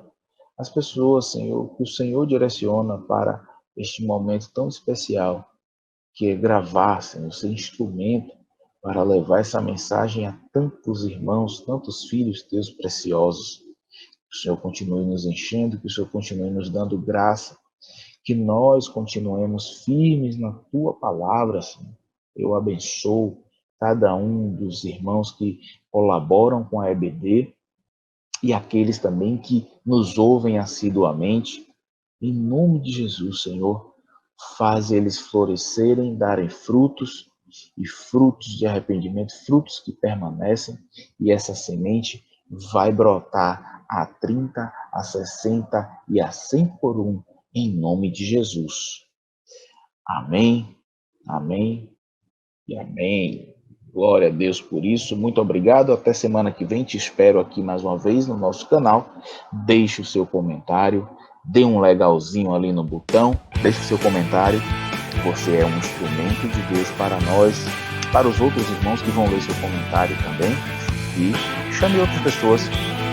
as pessoas, Senhor, que o Senhor direciona para este momento tão especial, que é gravar, Senhor, ser instrumento para levar essa mensagem a tantos irmãos, tantos filhos teus preciosos. Que o Senhor continue nos enchendo, que o Senhor continue nos dando graça, que nós continuemos firmes na tua palavra, Senhor. Eu abençoo cada um dos irmãos que colaboram com a EBD e aqueles também que nos ouvem assiduamente. Em nome de Jesus, Senhor, faz eles florescerem, darem frutos e frutos de arrependimento, frutos que permanecem, e essa semente vai brotar a 30, a 60 e a 100 por um, em nome de Jesus. Amém, amém e amém. Glória a Deus por isso. Muito obrigado. Até semana que vem. Te espero aqui mais uma vez no nosso canal. Deixe o seu comentário. Dê um legalzinho ali no botão. Deixe o seu comentário. Você é um instrumento de Deus para nós, para os outros irmãos que vão ler seu comentário também. E chame outras pessoas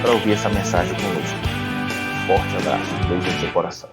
para ouvir essa mensagem conosco. Forte abraço. Um beijo no seu coração.